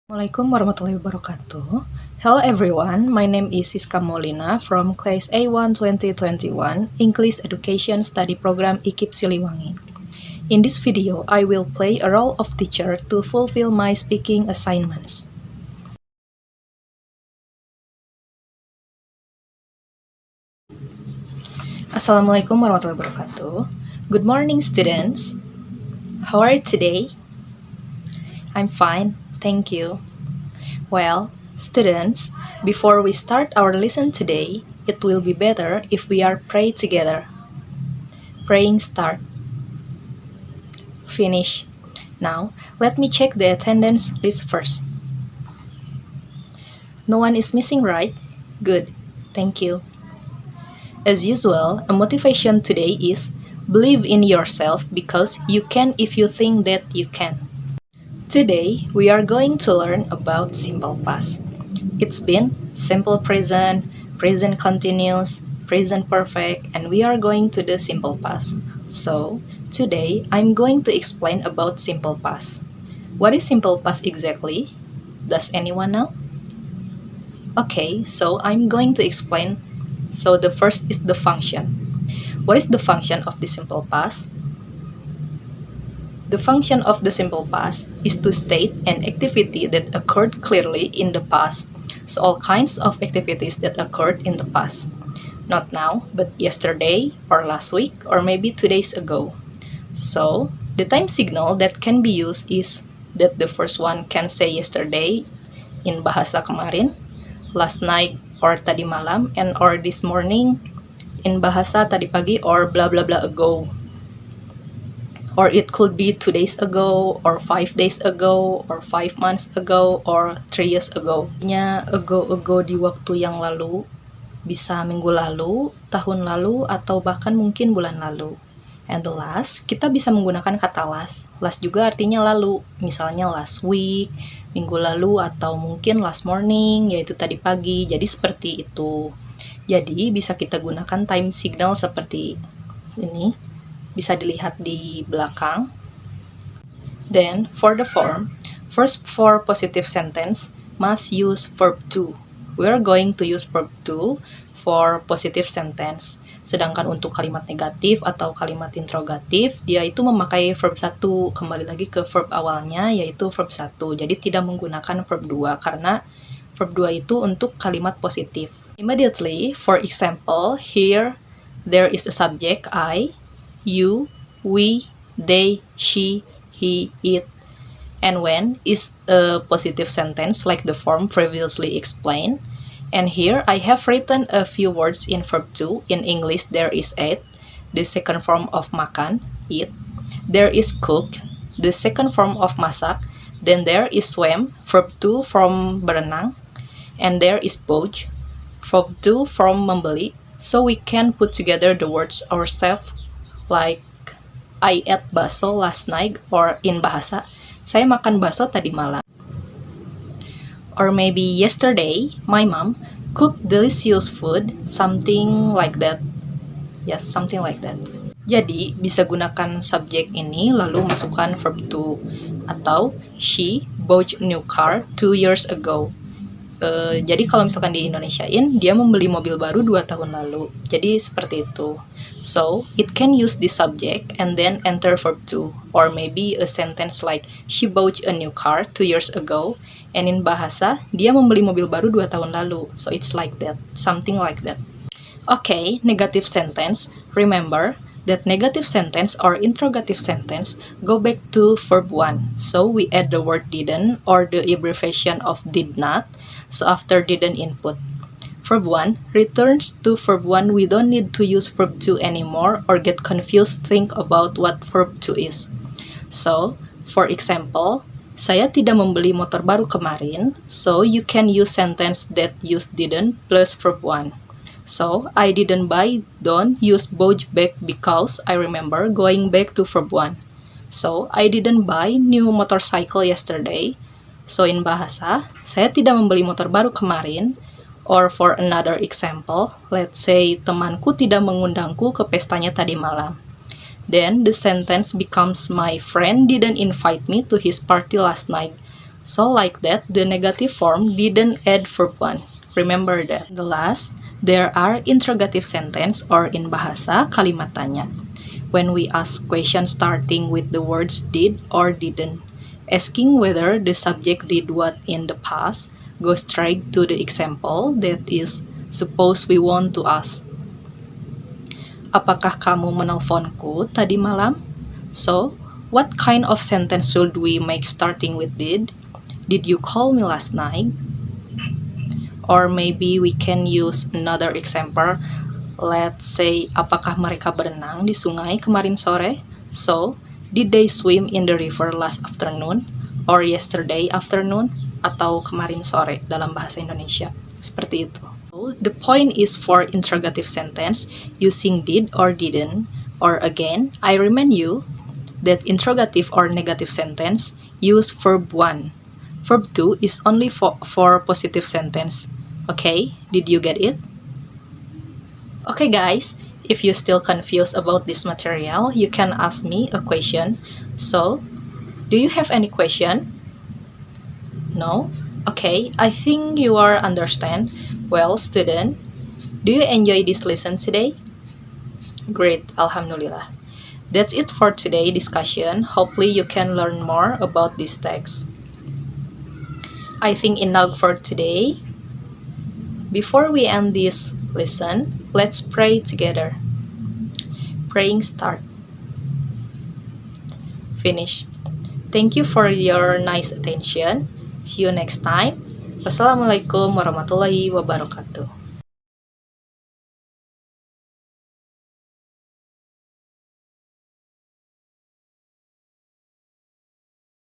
Assalamualaikum warahmatullahi wabarakatuh. Hello everyone, my name is Siska Molina from Class A1 2021 English Education Study Program IKIP Siliwangi. In this video, I will play a role of teacher to fulfill my speaking assignments. Assalamualaikum warahmatullahi wabarakatuh. Good morning students. How are you today? I'm fine, thank you. Well, students, before we start our lesson today, it will be better if we are pray together. Praying start. Finish. Now, let me check the attendance list first. No one is missing, right? Good. Thank you. As usual, a motivation today is believe in yourself because you can if you think that you can. Today, we are going to learn about simple past. It's been simple present, present continuous, present perfect, and we are going to the simple past. So, today, I'm going to explain about simple past. What is simple past exactly? Does anyone know? Okay, so I'm going to explain. So, the first is the function. What is the function of the simple past? The function of the simple past is to state an activity that occurred clearly in the past, so all kinds of activities that occurred in the past. Not now, but yesterday, or last week, or maybe 2 days ago. So, the time signal that can be used is that the first one can say yesterday in bahasa kemarin, last night or tadi malam, and or this morning in bahasa tadi pagi or blah blah blah ago. Or it could be 2 days ago, or 5 days ago, or 5 months ago, or 3 years ago. Ago di waktu yang lalu, bisa minggu lalu, tahun lalu, atau bahkan mungkin bulan lalu. And the last, kita bisa menggunakan kata last. Last juga artinya lalu, misalnya last week, minggu lalu, atau mungkin last morning, yaitu tadi pagi. Jadi seperti itu. Jadi bisa kita gunakan time signal seperti ini. Bisa dilihat di belakang. Then, for the form, first for positive sentence, must use verb to. We are going to use verb to for positive sentence. Sedangkan untuk kalimat negatif atau kalimat interrogatif, dia itu memakai verb 1. Kembali lagi ke verb awalnya, yaitu verb 1. Jadi tidak menggunakan verb 2, karena verb 2 itu untuk kalimat positif. Immediately, for example, here, there is a subject, I, you, we, they, she, he, it, and when is a positive sentence like the form previously explained. And here I have written a few words in verb 2. In English there is ate, the second form of makan, eat. There is cook, the second form of masak. Then there is swim, verb 2 from berenang. And there is bought, verb 2 from membeli. So we can put together the words ourselves. Like, I ate bakso last night, or in bahasa, saya makan bakso tadi malam. Or maybe yesterday, my mom cooked delicious food, something like that. Yes, something like that. Jadi, bisa gunakan subjek ini, lalu masukkan verb to. Atau, she bought a new car 2 years ago. Jadi kalau misalkan di Indonesiain, dia membeli mobil baru 2 tahun lalu. Jadi seperti itu. So, it can use the subject and then enter verb to. Or maybe a sentence like, she bought a new car 2 years ago. And in bahasa, dia membeli mobil baru 2 tahun lalu. So, it's like that. Something like that. Okay, negative sentence. Remember that negative sentence or interrogative sentence go back to verb 1. So, we add the word didn't or the abbreviation of did not. So, after didn't input. Verb 1 returns to verb 1. We don't need to use verb 2 anymore or get confused think about what verb 2 is. So, for example, saya tidak membeli motor baru kemarin. So, you can use sentence that use didn't plus verb 1. So, I didn't buy, don't use bought back because I remember going back to verb 1. So, I didn't buy new motorcycle yesterday. So, in bahasa, saya tidak membeli motor baru kemarin. Or for another example, let's say temanku tidak mengundangku ke pestanya tadi malam. Then, the sentence becomes my friend didn't invite me to his party last night. So like that, the negative form didn't add verb 1. Remember that. The last, there are interrogative sentence or in bahasa kalimat tanya. When we ask questions starting with the words did or didn't, asking whether the subject did what in the past, go straight to the example, that is, suppose we want to ask, apakah kamu menelponku tadi malam? So, what kind of sentence should we make starting with did? Did you call me last night? Or maybe we can use another example. Let's say, apakah mereka berenang di sungai kemarin sore? So, did they swim in the river last afternoon? Or yesterday afternoon? Atau kemarin sore dalam bahasa Indonesia. Seperti itu. So, the point is for interrogative sentence using did or didn't. Or again, I remind you that interrogative or negative sentence use verb 1. Verb 2 is only for positive sentence. Okay, did you get it? Okay guys, if you're still confused about this material, you can ask me a question. So, do you have any question? No? Okay, I think you are understand. Well, student, do you enjoy this lesson today? Great, Alhamdulillah. That's it for today's discussion. Hopefully you can learn more about this text. I think enough for today. Before we end this lesson, let's pray together. Praying start. Finish. Thank you for your nice attention. See you next time. Wassalamualaikum warahmatullahi wabarakatuh.